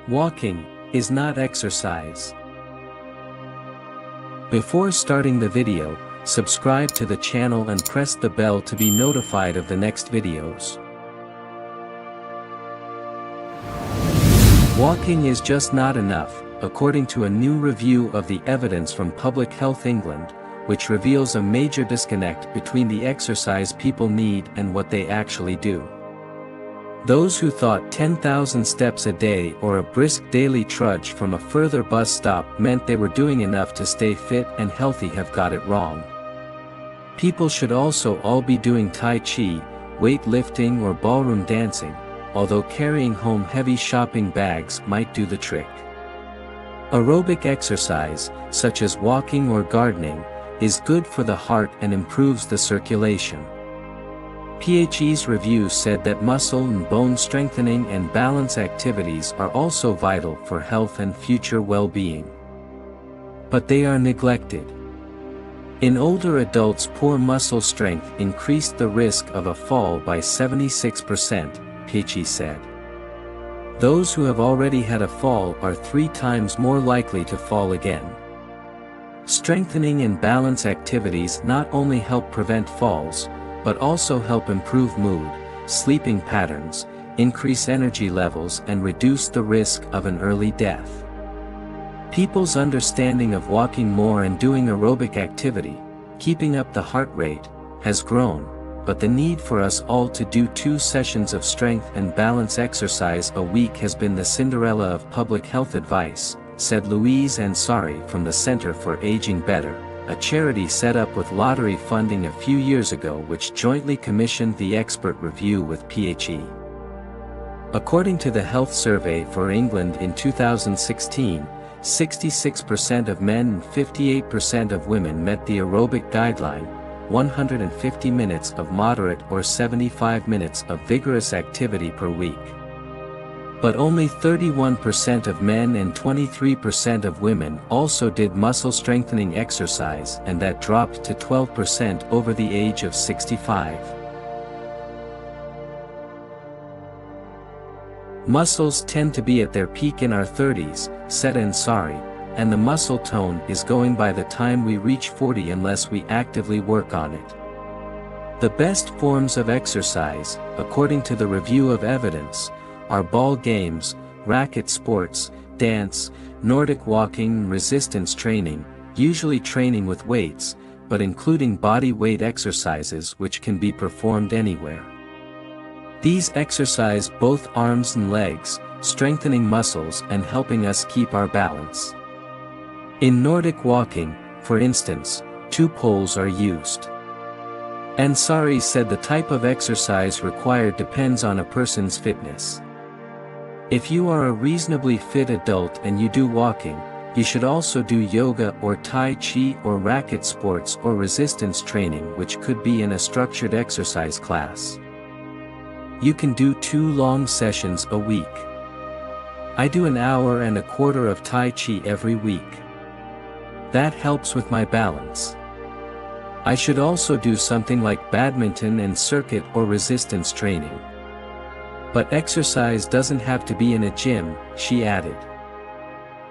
Walking is not exercise. Before starting the video, subscribe to the channel and press the bell to be notified of the next videos. Walking is just not enough, according to a new review of the evidence from Public Health England, which reveals a major disconnect between the exercise people need and what they actually do. Those who thought 10,000 steps a day or a brisk daily trudge from a further bus stop meant they were doing enough to stay fit and healthy have got it wrong. People should also all be doing Tai Chi, weightlifting or ballroom dancing, although carrying home heavy shopping bags might do the trick. Aerobic exercise, such as walking or gardening, is good for the heart and improves the circulation. PHE's review said that muscle and bone strengthening and balance activities are also vital for health and future well-being. But they are neglected. In older adults, poor muscle strength increased the risk of a fall by 76%, PHE said. Those who have already had a fall are 3 times more likely to fall again. Strengthening and balance activities not only help prevent falls, but also help improve mood, sleeping patterns, increase energy levels and reduce the risk of an early death. People's understanding of walking more and doing aerobic activity, keeping up the heart rate, has grown, but the need for us all to do 2 sessions of strength and balance exercise a week has been the Cinderella of public health advice, said Louise Ansari from the Center for Aging Better, a charity set up with lottery funding a few years ago which jointly commissioned the expert review with PHE. According to the Health Survey for England in 2016, 66% of men and 58% of women met the aerobic guideline, 150 minutes of moderate or 75 minutes of vigorous activity per week. But only 31% of men and 23% of women also did muscle strengthening exercise, and that dropped to 12% over the age of 65. Muscles tend to be at their peak in our 30s, said Ansari, and the muscle tone is going by the time we reach 40 unless we actively work on it. The best forms of exercise, according to the review of evidence, are ball games, racket sports, dance, Nordic walking and resistance training, usually training with weights, but including body weight exercises which can be performed anywhere. These exercise both arms and legs, strengthening muscles and helping us keep our balance. In Nordic walking, for instance, 2 poles are used. Ansari said the type of exercise required depends on a person's fitness. If you are a reasonably fit adult and you do walking, you should also do yoga or Tai Chi or racket sports or resistance training, which could be in a structured exercise class. You can do 2 long sessions a week. I do an hour and a quarter of Tai Chi every week. That helps with my balance. I should also do something like badminton and circuit or resistance training. But exercise doesn't have to be in a gym, she added.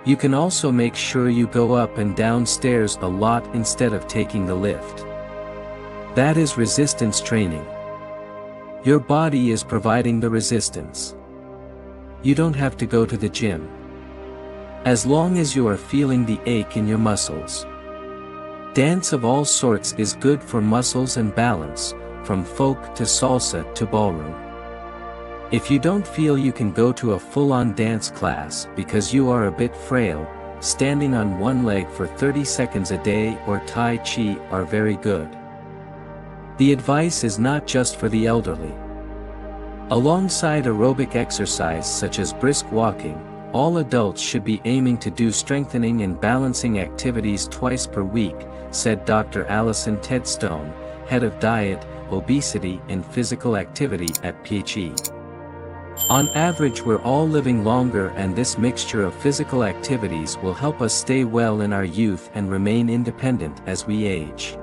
You can also make sure you go up and down stairs a lot instead of taking the lift. That is resistance training. Your body is providing the resistance. You don't have to go to the gym. As long as you are feeling the ache in your muscles. Dance of all sorts is good for muscles and balance, from folk to salsa to ballroom. If you don't feel you can go to a full-on dance class because you are a bit frail, standing on one leg for 30 seconds a day or Tai Chi are very good. The advice is not just for the elderly. Alongside aerobic exercise such as brisk walking, all adults should be aiming to do strengthening and balancing activities twice per week, said Dr. Alison Tedstone, head of diet, obesity and physical activity at PHE. On average, we're all living longer, and this mixture of physical activities will help us stay well in our youth and remain independent as we age.